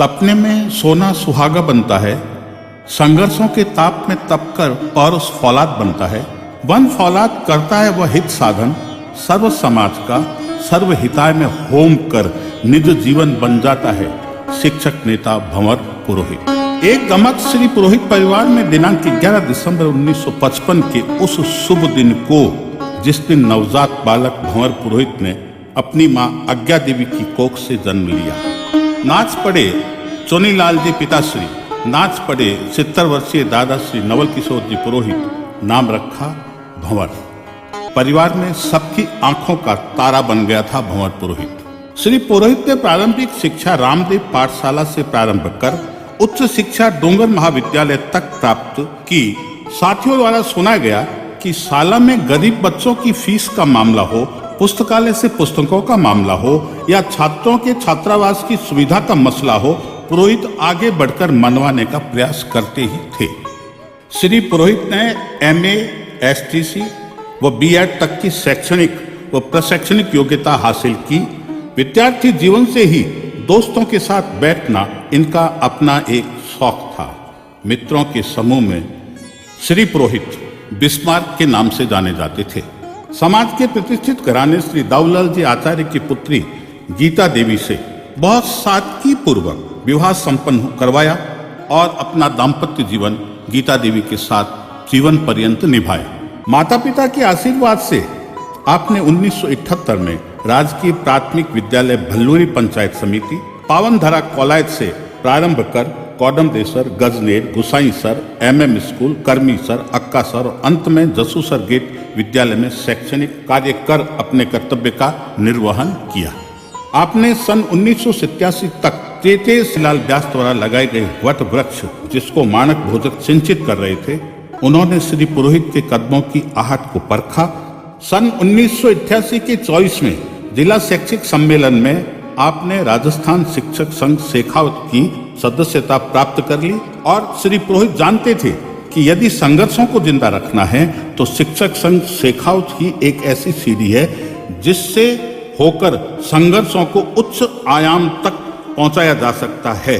तपने में सोना सुहागा बनता है, संघर्षों के ताप में तपकर पौरुष फौलाद बनता है। वन फौलाद करता है वह हित साधन, सर्व समाज का सर्वहिताय में होम कर निज जीवन बन जाता है शिक्षक नेता भंवर पुरोहित। एक गमक श्री पुरोहित परिवार में दिनांक 11 दिसंबर 1955 के उस शुभ दिन को, जिस दिन नवजात बालक भंवर पुरोहित ने अपनी मां आज्ञा देवी की कोख से जन्म लिया। नाच पड़े चुनीलाल जी पिताश्री, नाच पड़े 70 वर्षीय दादा श्री नवल किशोर जी पुरोहित, नाम रखा भंवर। परिवार में सबकी आंखों का तारा बन गया था भंवर पुरोहित। श्री पुरोहित ने प्रारंभिक शिक्षा रामदेव पाठशाला से प्रारंभ कर उच्च शिक्षा डोंगर महाविद्यालय तक प्राप्त की। साथियों द्वारा सुना गया कि शाला में गरीब बच्चों की फीस का मामला हो, पुस्तकालय से पुस्तकों का मामला हो या छात्रों के छात्रावास की सुविधा का मसला हो, पुरोहित आगे बढ़कर मनवाने का प्रयास करते ही थे। श्री पुरोहित ने MA, STC व B.Ed तक की शैक्षणिक व प्रशैक्षणिक योग्यता हासिल की। विद्यार्थी जीवन से ही दोस्तों के साथ बैठना इनका अपना एक शौक था। मित्रों के समूह में श्री पुरोहित बिस्मार्क के नाम से जाने जाते थे। समाज के प्रतिष्ठित घराने श्री दाऊलाल जी आचार्य की पुत्री गीता देवी से बहुत सादगी पूर्वक विवाह संपन्न करवाया और अपना दाम्पत्य जीवन गीता देवी के साथ जीवन पर्यंत निभाया। माता पिता के आशीर्वाद से आपने 1978 में राजकीय प्राथमिक विद्यालय भल्लूरी पंचायत समिति, पावनधरा कॉलेज से प्रारंभ कर कौडमदेसर, गजनेर, गुसाईसर, MM स्कूल, कर्मीसर, अक्कासर और अंत में जसूसर गेट विद्यालय में शैक्षणिक कार्य कर अपने कर्तव्य का निर्वहन किया। आपने सन 1987 तक तेते शिलाल व्यास द्वारा लगाए गए वट वृक्ष, जिसको मानक भोजक सिंचित कर रहे थे, उन्होंने श्री पुरोहित के कदमों की आहट को परखा। सन 1988 के 24वें जिला शैक्षिक सम्मेलन में आपने राजस्थान शिक्षक संघ शेखावत की सदस्यता प्राप्त कर ली और श्री पुरोहित जानते थे कि यदि संघर्षों को जिंदा रखना है तो शिक्षक संघ शेखावत ही एक ऐसी सीढ़ी है जिससे होकर संघर्षों को उच्च आयाम तक पहुंचाया जा सकता है।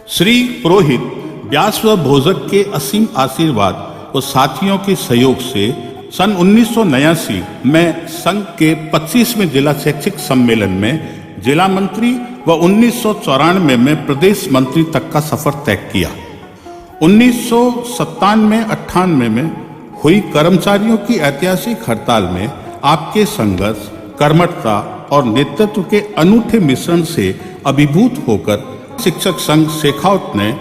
श्री पुरोहित व्यास व भोजक के असीम आशीर्वाद व साथियों के सहयोग से सन 1989 में संघ के 25वें जिला शैक्षिक सम्मेलन में जिला मंत्री व 1994 में प्रदेश मंत्री तक का सफर तय किया। 1997-98 में हुई कर्मचारियों की ऐतिहासिक हड़ताल में आपके संघर्ष, कर्मठता और नेतृत्व के अनूठे मिश्रण से अभिभूत होकर शिक्षक संघ शेखावत ने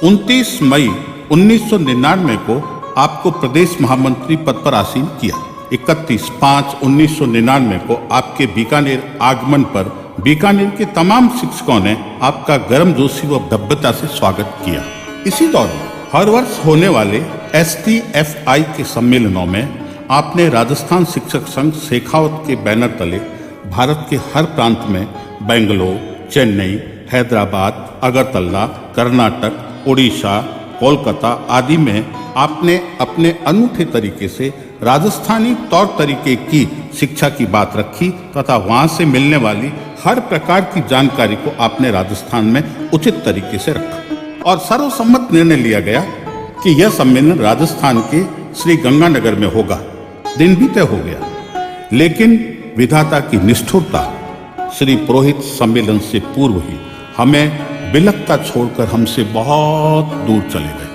29 मई 1999 को आपको प्रदेश महामंत्री पद पर आसीन किया। 31/5/1999 को आपके बीकानेर आगमन पर बीकानेर के तमाम शिक्षकों ने आपका गर्मजोशी व भव्यता से स्वागत किया। इसी दौरान हर वर्ष होने वाले STFI के सम्मेलनों में आपने राजस्थान शिक्षक संघ शेखावत के बैनर तले भारत के हर प्रांत में बेंगलोर, चेन्नई, हैदराबाद, अगरतला, कर्नाटक, उड़ीसा, कोलकाता आदि में आपने अपने अनूठे तरीके से राजस्थानी तौर तरीके की शिक्षा की बात रखी तथा वहां से मिलने वाली हर प्रकार की जानकारी को आपने राजस्थान में उचित तरीके से रखा और सर्वसम्मत निर्णय लिया गया कि यह सम्मेलन राजस्थान के श्री गंगानगर में होगा। दिन भी तय हो गया, लेकिन विधाता की निष्ठुरता, श्री पुरोहित सम्मेलन से पूर्व ही हमें बिलखता छोड़कर हमसे बहुत दूर चले गए।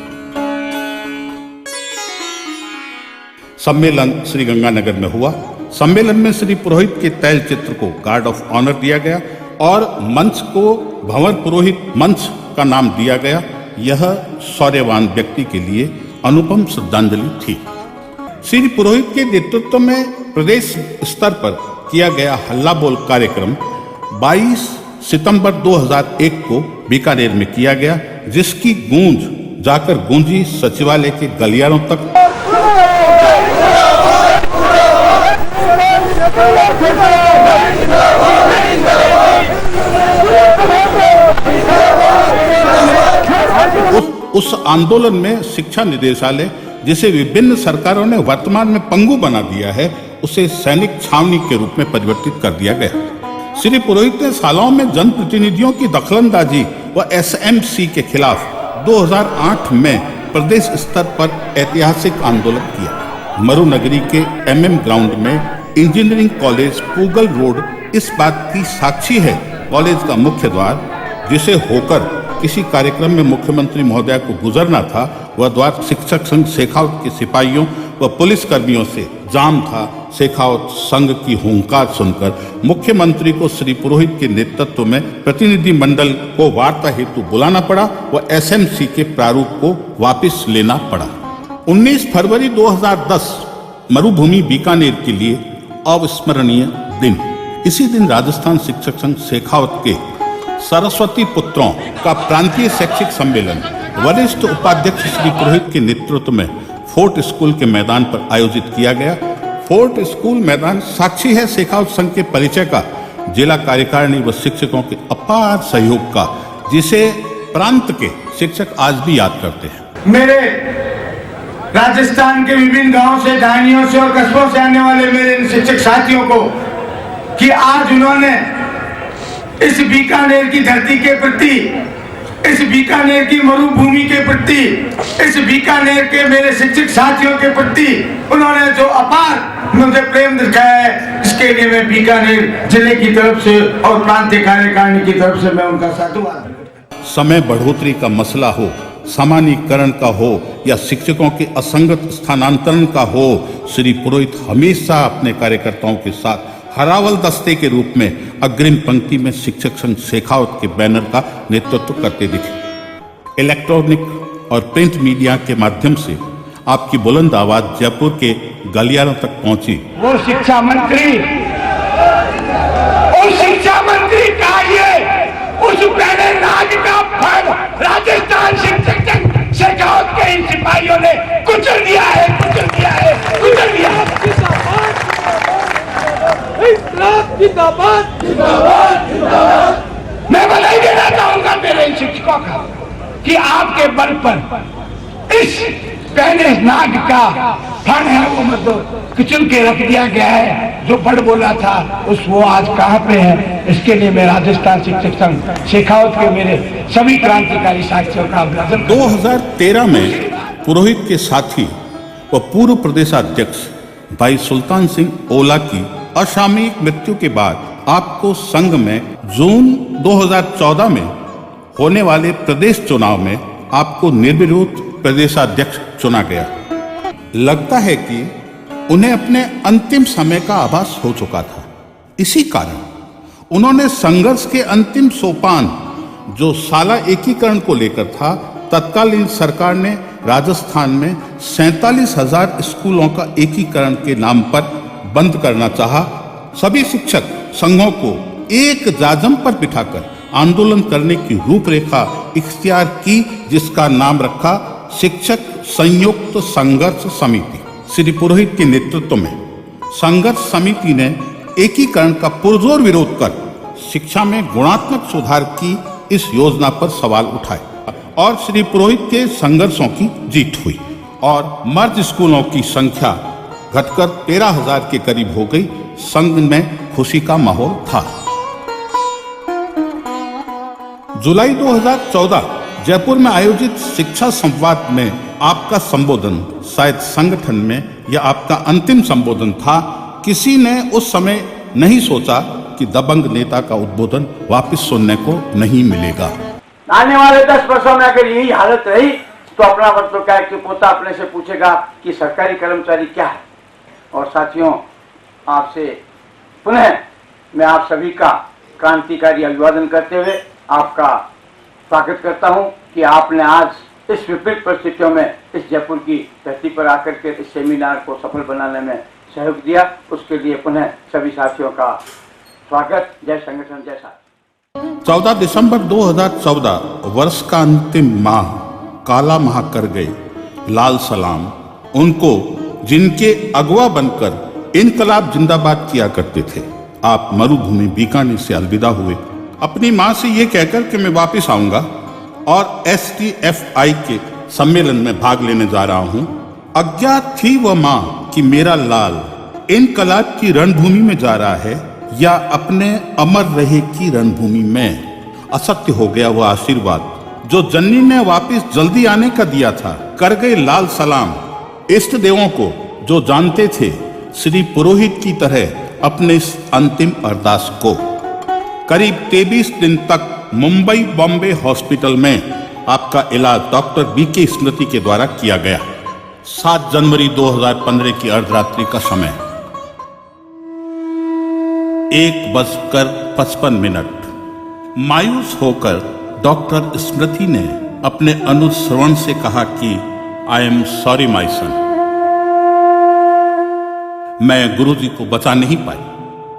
सम्मेलन श्री गंगानगर में हुआ। सम्मेलन में श्री पुरोहित के तैल चित्र को गार्ड ऑफ ऑनर दिया गया और मंच को भंवर पुरोहित मंच का नाम दिया गया। यह शौर्यवान व्यक्ति के लिए अनुपम श्रद्धांजलि थी। श्री पुरोहित के नेतृत्व में प्रदेश स्तर पर किया गया हल्ला बोल कार्यक्रम 22 सितंबर 2001 को बीकानेर में किया गया, जिसकी गूंज जाकर गूंजी सचिवालय के गलियारों तक। उस आंदोलन में शिक्षा निदेशालय, जिसे विभिन्न सरकारों ने वर्तमान में पंगु बना दिया है, उसे सैनिक छावनी के रूप में परिवर्तित कर दिया गया। श्री पुरोहित ने शालाओं में जनप्रतिनिधियों की दखलंदाजी व व एसएमसी के खिलाफ 2008 में प्रदेश स्तर पर ऐतिहासिक आंदोलन किया। मरुनगरी के एमएम ग्राउंड में इंजीनियरिंग कॉलेज पूगल रोड इस बात की साक्षी है। कॉलेज का मुख्य द्वार जिसे होकर किसी कार्यक्रम में मुख्यमंत्री महोदय को गुजरना था, वह द्वार शिक्षक संघ शेखावत के सिपाहियों व पुलिस कर्मियों से जाम था। शेखावत संघ की हुंकार सुनकर मुख्यमंत्री को श्री पुरोहित के नेतृत्व में प्रतिनिधि मंडल को वार्ता हेतु बुलाना पड़ा व एसएमसी के प्रारूप को वापस लेना पड़ा। 19 फरवरी 2010 मरुभूमि बीकानेर के लिए अविस्मरणीय दिन। इसी दिन राजस्थान शिक्षक संघ शेखावत के सरस्वती पुत्रों का प्रांतीय शैक्षिक सम्मेलन वरिष्ठ उपाध्यक्ष श्री पुरोहित के नेतृत्व में फोर्ट स्कूल के मैदान पर आयोजित किया गया। फोर्ट स्कूल मैदान साक्षी है शेखावत संघ के परिचय का, जिला कार्यकारिणी व शिक्षकों के अपार सहयोग का, जिसे प्रांत के शिक्षक आज भी याद करते हैं। मेरे राजस्थान के विभिन्न गांवों से, ढाणियों से और कस्बों से आने वाले मेरे शिक्षक साथियों को कि आज उन्होंने इस बीकानेर की धरती के प्रति, इस बीकानेर की मरुभूमि के प्रति, इस बीकानेर के मेरे शिक्षक साथियों के प्रति उन्होंने जो अपार मुझे प्रेम दिखाया है, इसके लिए मैं बीकानेर जिले की तरफ से और प्रांतीय कार्यकारिणी की तरफ से मैं उनका साधुवाद। समय बढ़ोतरी का मसला हो, सामान्यीकरण का हो या शिक्षकों के असंगत स्थानांतरण का हो, श्री पुरोहित हमेशा अपने कार्यकर्ताओं के साथ हरावल दस्ते के रूप में अग्रिम पंक्ति में शिक्षक संघ शेखावत के बैनर का नेतृत्व करते दिखे। इलेक्ट्रॉनिक और प्रिंट मीडिया के माध्यम से आपकी बुलंद आवाज जयपुर के गलियारों तक पहुंची। वो शिक्षा मंत्री का ये उस बैनर राज का फल राजस्थान शिक्षक संघ शेखावत के इन सिपाहियों ने कुचल दिया है, कुचल दिया है, कुचल दिया है। मैं बधाई देना चाहूंगा मेरे इन शिक्षकों का कि आपके बल पर इस पहले नाग का फण है वो मतलब किचन के रख दिया गया है। जो बड़ बोला था उस वो आज कहाँ पे है, इसके लिए मैं राजस्थान शिक्षक संघ शेखावत के मेरे सभी क्रांतिकारी साथियों का अभिनंदन। 2013 में पुरोहित के साथी व पूर्व प्रदेशाध्यक्ष भाई सुल्तान सिंह ओला की असामयिक मृत्यु के बाद आपको संघ में जून 2014 में होने वाले प्रदेश चुनाव में आपको निर्विरोध प्रदेशाध्यक्ष चुना गया। लगता है कि उन्हें अपने अंतिम समय का आभास हो चुका था। इसी कारण उन्होंने संघर्ष के अंतिम सोपान जो साला एकीकरण को लेकर था, तत्कालीन सरकार ने राजस्थान में 47,000 स्कूलों का एकीकरण के नाम पर बंद करना चाहा। सभी शिक्षक संघों को एक जाजम पर बिठाकर आंदोलन करने की रूपरेखा इख्तियार की, जिसका नाम रखा शिक्षक संयुक्त संघर्ष समिति। श्री पुरोहित के नेतृत्व में संघर्ष समिति ने एकीकरण का पुरजोर विरोध कर शिक्षा में गुणात्मक सुधार की इस योजना पर सवाल उठाए और श्री पुरोहित के संघर्षों की जीत हुई और मर्ज स्कूलों की संख्या घटकर 13,000 के करीब हो गई। संघ में खुशी का माहौल था। जुलाई 2014 जयपुर में आयोजित शिक्षा संवाद में आपका संबोधन शायद संगठन में या आपका अंतिम संबोधन था। किसी ने उस समय नहीं सोचा कि दबंग नेता का उद्बोधन वापस सुनने को नहीं मिलेगा। आने वाले 10 वर्षों में अगर यही हालत रही तो अपना मतलब क्या है कि पोता अपने से पूछेगा कि सरकारी कर्मचारी क्या है। और साथियों, आपसे पुनः मैं आप सभी का क्रांतिकारी अभिवादन करते हुए आपका स्वागत करता हूं कि आपने आज इस विपरीत परिस्थितियों में इस जयपुर की धरती पर आकर के इस सेमिनार को सफल बनाने में सहयोग दिया। उसके लिए पुनः सभी साथियों का स्वागत। जय संगठन, जय साथ। 14 दिसंबर 2014 वर्ष का अंतिम माह काला माह कर गए। लाल सलाम उनको जिनके अगवा बनकर इनकलाब जिंदाबाद किया करते थे। आप मरुभूमि बीकानेर से अलविदा हुए अपनी मां से ये कहकर कि मैं वापस आऊंगा और STFI के सम्मेलन में भाग लेने जा रहा हूं। अज्ञात थी वह मां कि मेरा लाल इनकलाब की रणभूमि में जा रहा है या अपने अमर रहे की रणभूमि में। असत्य हो गया वह आशीर्वाद जो जननी ने वापस जल्दी आने का दिया था। कर गए लाल सलाम इष्ट देवों को जो जानते थे श्री पुरोहित की तरह अपने इस अंतिम अरदास को। करीब 23 दिन तक मुंबई बॉम्बे हॉस्पिटल में आपका इलाज डॉक्टर बीके स्मृति के द्वारा किया गया। 7 जनवरी 2015 की अर्धरात्रि का समय 1:55। मायूस होकर डॉक्टर स्मृति ने अपने अनुश्रवण से कहा कि आई एम सॉरी माई सन, मैं गुरुजी को बचा नहीं पाई।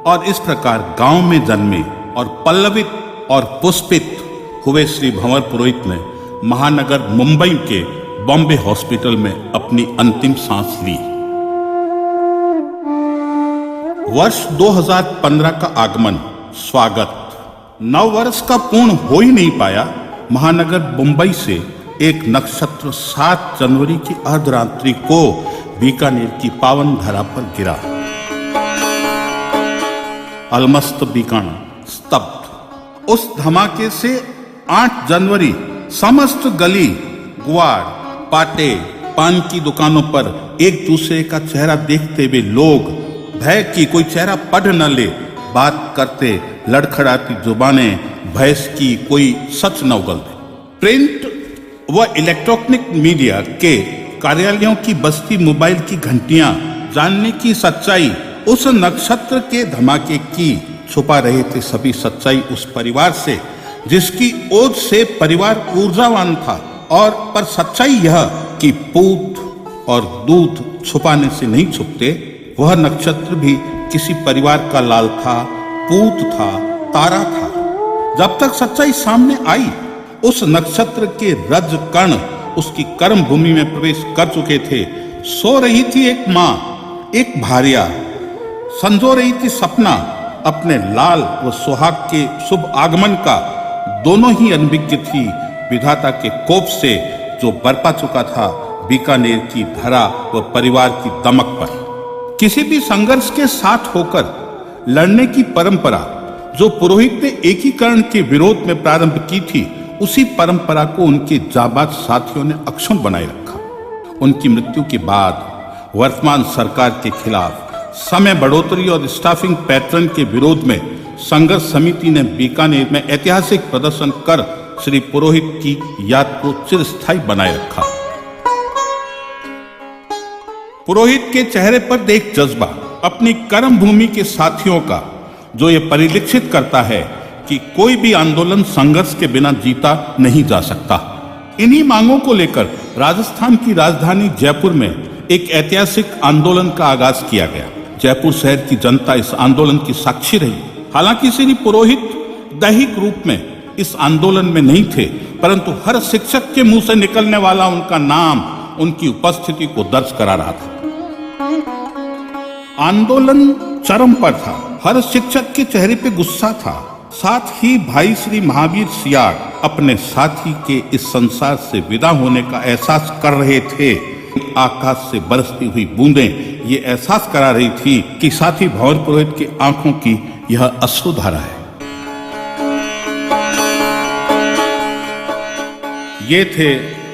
और इस प्रकार गांव में जन्मे और पल्लवित और पुष्पित हुए श्री भंवर पुरोहित ने महानगर मुंबई के बॉम्बे हॉस्पिटल में अपनी अंतिम सांस ली। वर्ष 2015 का आगमन स्वागत 9 वर्ष का पूर्ण हो ही नहीं पाया। महानगर मुंबई से एक नक्षत्र 7 जनवरी की अर्धरात्रि को बीकानेर की पावन धरा पर गिरा। अलमस्त बीकाना स्तब्ध। उस धमाके से 8 जनवरी समस्त गली गुआर पाटे पान की दुकानों पर एक दूसरे का चेहरा देखते हुए लोग भय की कोई चेहरा पढ़ न ले बात करते, लड़खड़ाती जुबानें भैंस की कोई सच न उगल दे। प्रिंट व इलेक्ट्रॉनिक मीडिया के कार्यालयों की बजती मोबाइल की घंटियां जानने की सच्चाई उस नक्षत्र के धमाके की छुपा रहे थे सभी सच्चाई उस परिवार से जिसकी ओज से परिवार ऊर्जावान था। और पर सच्चाई यह कि पूत और दूध छुपाने से नहीं छुपते। वह नक्षत्र भी किसी परिवार का लाल था, पूत था, तारा था। जब तक सच्चाई सामने आई उस नक्षत्र के रज कण उसकी कर्म भूमि में प्रवेश कर चुके थे। सो रही थी एक माँ, एक भार्या, संजो रही थी सपना अपने लाल व सुहाग के शुभ आगमन का। दोनों ही अनभिज्ञ थी विधाता के कोप से जो बरपा चुका था बीकानेर की धरा व परिवार की दमक पर। किसी भी संघर्ष के साथ होकर लड़ने की परंपरा जो पुरोहित ने एकीकरण के विरोध में प्रारंभ की थी, उसी परंपरा को उनके जाबाज साथियों ने अक्षुण्ण बनाए रखा। उनकी मृत्यु के बाद वर्तमान सरकार के खिलाफ समय बढ़ोतरी और स्टाफिंग पैटर्न के विरोध में संघर्ष समिति ने बीकानेर में ऐतिहासिक प्रदर्शन कर श्री पुरोहित की याद को चिरस्थायी बनाए रखा। पुरोहित के चेहरे पर देख जज्बा अपनी कर्म भूमि के साथियों का जो ये परिलक्षित करता है कि कोई भी आंदोलन संघर्ष के बिना जीता नहीं जा सकता। इन्हीं मांगों को लेकर राजस्थान की राजधानी जयपुर में एक ऐतिहासिक आंदोलन का आगाज किया गया। जयपुर शहर की जनता इस आंदोलन की साक्षी रही। हालांकि श्री पुरोहित दैहिक रूप में इस आंदोलन में नहीं थे, परंतु हर शिक्षक के मुंह से निकलने वाला उनका नाम उनकी उपस्थिति को दर्ज करा रहा था। आंदोलन चरम पर था। हर शिक्षक के चेहरे पे गुस्सा था। साथ ही भाई श्री महावीर सियाड़ अपने साथी के इस संसार से विदा होने का एहसास कर रहे थे। आकाश से बरसती हुई बूंदें ये एहसास करा रही थी कि साथी भंवर पुरोहित की आंखों की यह अश्रुधारा है। ये थे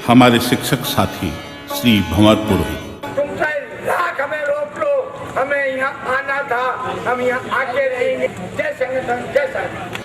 हमारे शिक्षक साथी श्री भंवर पुरोहित। तुम चाहे लाख हमें रोक लो, हमें यहाँ आना था, हम यहाँ आके रहेंगे। जय संगठन, जय संगठन।